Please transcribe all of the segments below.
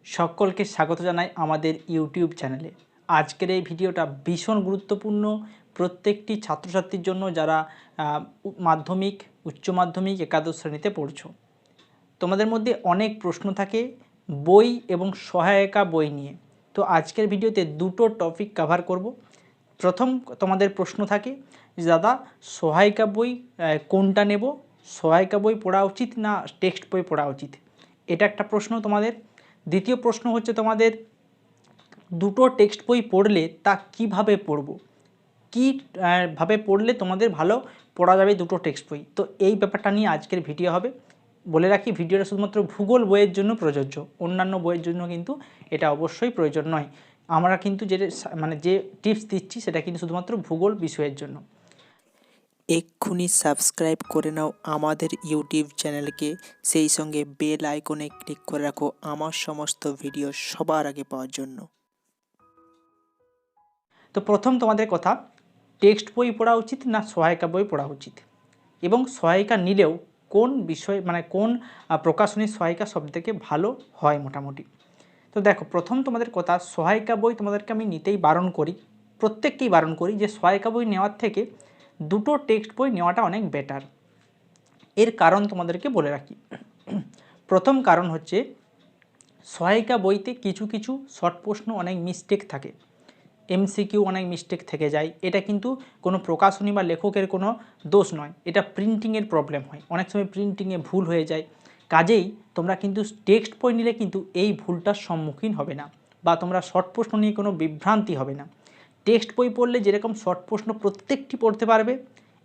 সকলকে স্বাগত জানাই আমাদের ইউটিউব চ্যানেলে। আজকের এই ভিডিওটা ভীষণ গুরুত্বপূর্ণ প্রত্যেকটি ছাত্রছাত্রীর জন্য যারা মাধ্যমিক, উচ্চ মাধ্যমিক, একাদশ শ্রেণীতে পড়ছো। তোমাদের মধ্যে অনেক প্রশ্ন থাকে বই এবং সহায়িকা বই নিয়ে। তো আজকের ভিডিওতে দুটো টপিক কভার করব। প্রথম তোমাদের প্রশ্ন থাকে যে দাদা সহায়িকা বই কোনটা নেব, সহায়িকা বই পড়া উচিত না টেক্সট বই পড়া উচিত, এটা একটা প্রশ্ন তোমাদের। দ্বিতীয় প্রশ্ন হচ্ছে তোমাদের দুটো টেক্সট বই পড়লে তা কিভাবে পড়ব, কীভাবে পড়লে তোমাদের ভালো পড়া যাবে দুটো টেক্সট বই। তো এই ব্যাপারটা নিয়ে আজকের ভিডিও হবে। বলে রাখি ভিডিওটা শুধুমাত্র ভূগোল বইয়ের জন্য প্রযোজ্য, অন্যান্য বইয়ের জন্য কিন্তু এটা অবশ্যই প্রয়োজন নয়। আমরা কিন্তু যে টিপস দিচ্ছি সেটা কিন্তু শুধুমাত্র ভূগোল বিষয়ের জন্য। এক্ষুনি সাবস্ক্রাইব করে নাও আমাদের ইউটিউব চ্যানেলকে, সেই সঙ্গে বেল আইকনে ক্লিক করে রাখো আমার সমস্ত ভিডিও সবার আগে পাওয়ার জন্য। তো প্রথম তোমাদের কথা, টেক্সট বই পড়া উচিত না সহায়িকা বই পড়া উচিত, এবং সহায়িকা নিলেও কোন বিষয় কোন প্রকাশনীর সহায়িকা সবথেকে ভালো হয় মোটামুটি। তো দেখো, প্রথম তোমাদের কথা, সহায়িকা বই তোমাদেরকে আমি নিতেই বারণ করি, প্রত্যেককেই বারণ করি যে সহায়িকা বই নেওয়ার থেকে দুটো টেক্সট বই নেওয়াটা অনেক বেটার। এর কারণ তোমাদেরকে বলে রাখি। প্রথম কারণ হচ্ছে সহায়িকা বইতে কিছু কিছু শর্ট প্রশ্ন অনেক মিস্টেক থাকে, এমসিকিউ অনেক মিস্টেক থেকে যায়। এটা কিন্তু কোনো প্রকাশনী বা লেখকের কোনো দোষ নয়, এটা প্রিন্টিংয়ের প্রবলেম হয়, অনেক সময় প্রিন্টিংয়ে ভুল হয়ে যায়। কাজেই তোমরা কিন্তু টেক্সট বই নিলে কিন্তু এই ভুলটার সম্মুখীন হবে না, বা তোমরা শর্ট প্রশ্ন নিয়ে কোনো বিভ্রান্তি হবে না। টেক্সট বই পড়লে যেরকম শর্ট প্রশ্ন প্রত্যেকটি পড়তে পারবে,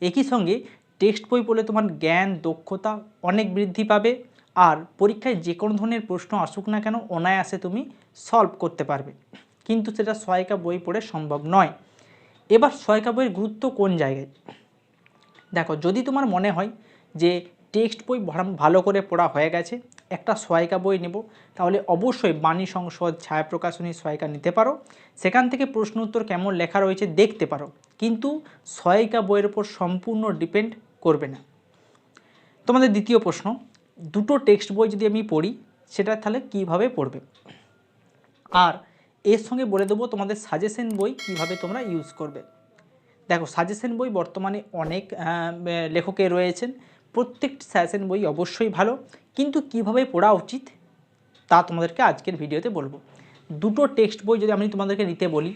একই সঙ্গে টেক্সট বই পড়লে তোমার জ্ঞান দক্ষতা অনেক বৃদ্ধি পাবে, আর পরীক্ষায় যে কোনো ধরনের প্রশ্ন আসুক না কেন অনায়াসে তুমি সলভ করতে পারবে। কিন্তু সেটা সহায়িকা বই পড়ে সম্ভব নয়। এবার সহায়িকা বইয়ের গুরুত্ব কোন জায়গায়? দেখো, যদি তোমার মনে হয় যে টেক্সট বই ভালো করে পড়া হয়ে গেছে, একটা সহায়িকা বই নেব, তাহলে অবশ্যই বাণী সংসদ, ছায়া প্রকাশনী সহায়িকা নিতে পারো। সেখান থেকে প্রশ্ন উত্তর কেমন লেখা রয়েছে দেখতে পারো, কিন্তু সহায়িকা বইয়ের উপর সম্পূর্ণ ডিপেন্ড করবে না। তোমাদের দ্বিতীয় প্রশ্ন, দুটো টেক্সট বই যদি আমি পড়ি সেটা তাহলে কিভাবে পড়বে, আর এর সঙ্গে বলে দেবো তোমাদের সাজেশন বই কিভাবে তোমরা ইউজ করবে। দেখো, সাজেশন বই বর্তমানে অনেক লেখকের রয়েছেন, প্রত্যেকটি সাজেশন বই অবশ্যই ভালো, কিন্তু কিভাবে পড়া উচিত তা তোমাদেরকে আজকের ভিডিওতে বলবো। দুটো টেক্সট বই যদি আমি তোমাদেরকে নিতে বলি,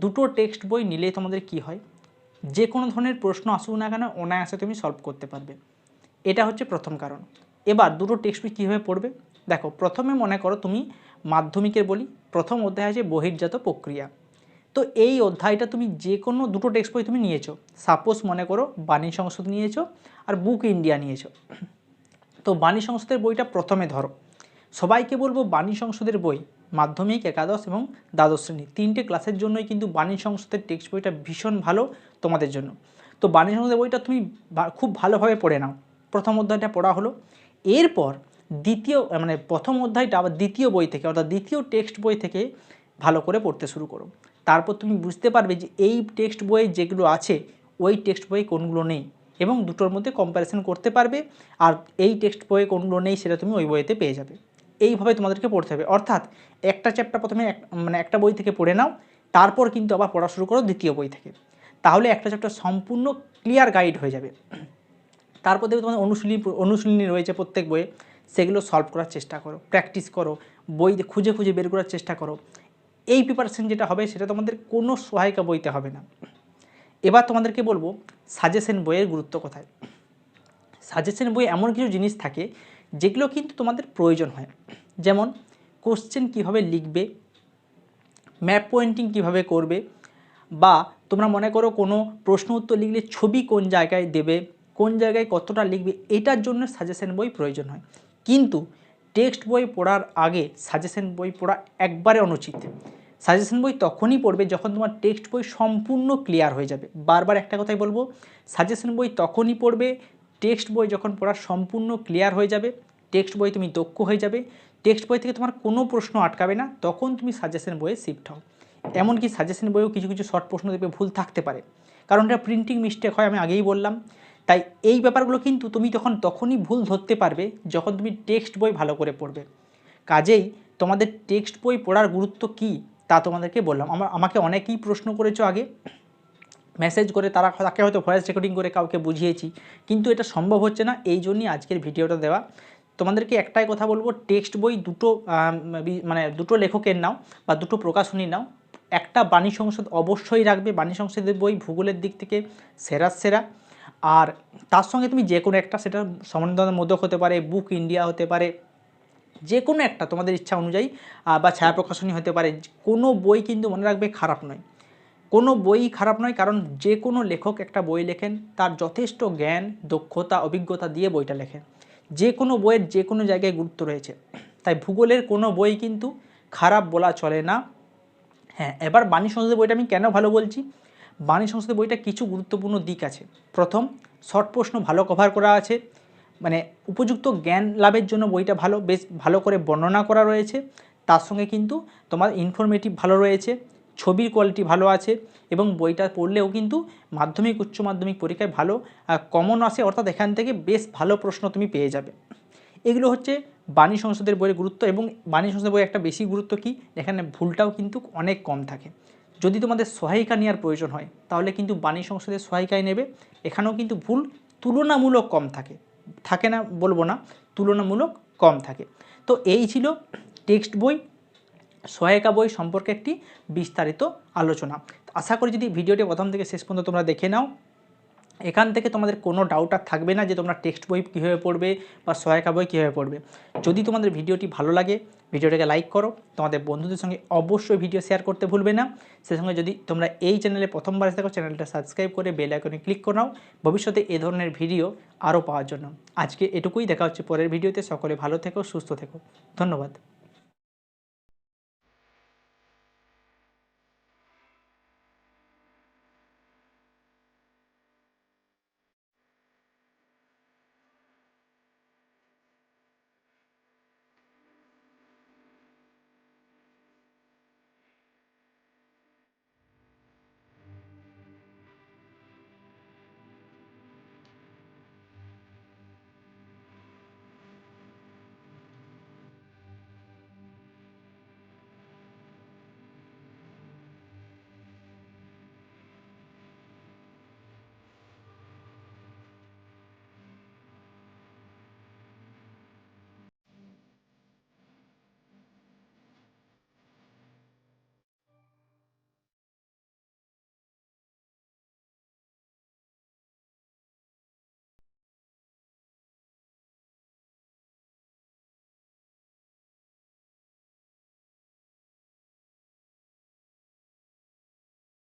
দুটো টেক্সট বই নিলে তোমাদের কি হয়, যে কোনো ধরনের প্রশ্ন আসুক না কেন অনায়াসে তুমি সলভ করতে পারবে। এটা হচ্ছে প্রথম কারণ। এবার দুটো টেক্সট বই কীভাবে পড়বে, দেখো, প্রথমে মনে করো তুমি মাধ্যমিকের বলি প্রথম অধ্যায় আছে বহির্জাত প্রক্রিয়া। তো এই অধ্যায়টা তুমি যে কোনো দুটো টেক্সট বই তুমি নিয়েছো, সাপোজ মনে করো বাণী সংসদ নিয়েছো আর বুক ইন্ডিয়া নিয়েছো। তো বাণী সংসদের বইটা প্রথমে ধরো। সবাইকে বলবো বাণী সংসদের বই মাধ্যমিক, একাদশ এবং দ্বাদশ শ্রেণী তিনটে ক্লাসের জন্যই কিন্তু বাণী সংসদের টেক্সট বইটা ভীষণ ভালো তোমাদের জন্য। তো বাণী সংসদের বইটা তুমি খুব ভালোভাবে পড়ে নাও। প্রথম অধ্যায়টা পড়া হলো, এরপর দ্বিতীয় প্রথম অধ্যায়টা আবার দ্বিতীয় বই থেকে, অর্থাৎ দ্বিতীয় টেক্সট বই থেকে ভালো করে পড়তে শুরু করো। তারপর তুমি বুঝতে পারবে যে এই টেক্সট বইয়ে যেগুলো আছে ওই টেক্সট বই কোনগুলো নেই, এবং দুটোর মধ্যে কম্প্যারিজন করতে পারবে, আর এই টেক্সট বইয়ে কোনগুলো নেই সেটা তুমি ওই বইতে পেয়ে যাবে। এইভাবে তোমাদেরকে পড়তে হবে, অর্থাৎ একটা চ্যাপ্টার প্রথমে একটা বই থেকে পড়ে নাও, তারপর কিন্তু আবার পড়া শুরু করো দ্বিতীয় বই থেকে, তাহলে একটা চ্যাপ্টার সম্পূর্ণ ক্লিয়ার গাইড হয়ে যাবে। তারপর দেখবে তোমাদের অনুশীলনী রয়েছে প্রত্যেক বইয়ে, সেগুলো সলভ করার চেষ্টা করো, প্র্যাকটিস করো, বই খুঁজে খুঁজে বের করার চেষ্টা করো। এই প্রিপারেশন যেটা হবে সেটা তোমাদের কোনো সহায়িকা বইতে হবে না। এবার তোমাদেরকে বলবো সাজেশন বইয়ের গুরুত্ব কোথায়। সাজেশন বই এমন কিছু জিনিস থাকে যেগুলো কিন্তু তোমাদের প্রয়োজন হয়, যেমন কোশ্চেন কিভাবে লিখবে, ম্যাপ পয়েন্টিং কিভাবে করবে, বা তোমরা মনে করো কোনো প্রশ্ন উত্তর লিখলে ছবি কোন জায়গায় দেবে, কোন জায়গায় কতটা লিখবে, এটার জন্য সাজেশন বই প্রয়োজন হয়। কিন্তু টেক্সট বই পড়ার আগে সাজেশন বই পড়া একবারে অনুচিত। সাজেশন বই তখনই পড়বে যখন তোমার টেক্সট বই সম্পূর্ণ ক্লিয়ার হয়ে যাবে। বারবার একটা কথাই বলবো, সাজেশন বই তখনই পড়বে টেক্সট বই যখন পড়া সম্পূর্ণ ক্লিয়ার হয়ে যাবে, টেক্সট বই তুমি দক্ষ হয়ে যাবে, টেক্সট বই থেকে তোমার কোনো প্রশ্ন আটকাবে না, তখন তুমি সাজেশন বইয়ে শিফট হও। এমনকি সাজেশন বইয়েও কিছু কিছু শর্ট প্রশ্ন দেখবে ভুল থাকতে পারে, কারণ এটা প্রিন্টিং মিস্টেক হয়, আমি আগেই বললাম। তাই এই ব্যাপারগুলো কিন্তু তুমি তখনই ভুল ধরতে পারবে যখন তুমি টেক্সট বই ভালো করে পড়বে। কাজেই তোমাদের টেক্সট বই পড়ার গুরুত্ব কী তা তোমাদেরকে বললাম। আমাকে অনেকেই প্রশ্ন করেছো আগে, মেসেজ করে তাকে হয়তো ভয়েস রেকর্ডিং করে কাউকে বুঝিয়েছি, কিন্তু এটা সম্ভব হচ্ছে না, এই জন্যই আজকের ভিডিওটা দেওয়া। তোমাদেরকে একটাই কথা বলবো, টেক্সট বই দুটো লেখকের নাও বা দুটো প্রকাশনী নাও। একটা বাণী সংসদ অবশ্যই রাখবে, বাণী সংসদের বই ভূগোলের দিক থেকে সেরা। আর তার সঙ্গে তুমি যে কোনো একটা, সেটা সমন্বয়ের মোদক হতে পারে, বুক ইন্ডিয়া হতে পারে, যে কোনো একটা তোমাদের ইচ্ছা অনুযায়ী, বা ছায়া প্রকাশনী হতে পারে। কোনো বই কিন্তু মনে রাখবে খারাপ নয়, কোনো বই খারাপ নয়, কারণ যে কোনো লেখক একটা বই লেখেন তার যথেষ্ট জ্ঞান, দক্ষতা, অভিজ্ঞতা দিয়ে বইটা লেখেন। যে কোনো বইয়ের যে কোনো জায়গায় গুরুত্ব রয়েছে, তাই ভূগোলের কোনো বই কিন্তু খারাপ বলা চলে না। হ্যাঁ, এবার বাণী সংসদের বইটা আমি কেন ভালো বলছি, বাণী সংসদের বইটা কিছু গুরুত্বপূর্ণ দিক আছে। প্রথম, শর্ট প্রশ্ন ভালো কভার করা আছে, মানে উপযুক্ত জ্ঞান লাভের জন্য বইটা ভালো, বেশ ভালো করে বর্ণনা করা রয়েছে। তার সঙ্গে কিন্তু তোমার ইনফরমেটিভ ভালো রয়েছে, ছবির কোয়ালিটি ভালো আছে, এবং বইটা পড়লেও কিন্তু মাধ্যমিক উচ্চ মাধ্যমিক পরীক্ষায় ভালো কমন আসে, অর্থাৎ এখান থেকে বেশ ভালো প্রশ্ন তুমি পেয়ে যাবে। এগুলো হচ্ছে বাণী সংসদের বইয়ের গুরুত্ব। এবং বাণী সংসদের বই একটা বেশি গুরুত্ব কি, এখানে ভুলটাও কিন্তু অনেক কম থাকে। যদি তোমাদের সহায়িকা নেওয়ার প্রয়োজন হয় তাহলে কিন্তু বাণী সংসদের সহায়িকায় নেবে, এখানেও কিন্তু ভুল তুলনামূলক কম থাকে না বলবো না, তুলনামূলক কম থাকে। তো এই ছিল টেক্সট বই, সহায়িকা বই সম্পর্কে একটি বিস্তারিত আলোচনা। আশা করি যদি ভিডিওটি প্রথম থেকে শেষ পর্যন্ত তোমরা দেখে নাও, এখান থেকে তোমাদের কোনো ডাউট আর থাকবে না যে তোমরা টেক্সট বই কীভাবে পড়বে বা সহায়িকা বই কীভাবে পড়বে। যদি তোমাদের ভিডিওটি ভালো লাগে, ভিডিওটাকে লাইক করো, তোমাদের বন্ধুদের সঙ্গে অবশ্যই ভিডিও শেয়ার করতে ভুলবে না। সেই সঙ্গে যদি তোমরা এই চ্যানেলে প্রথমবার এসে থাকো, চ্যানেলটা সাবস্ক্রাইব করে বেল আইকনে ক্লিক করে নাও ভবিষ্যতে এ ধরনের ভিডিও আরও পাওয়ার জন্য। আজকে এটুকুই, দেখা হচ্ছে পরের ভিডিওতে। সকলে ভালো থেকো, সুস্থ থেকো, ধন্যবাদ।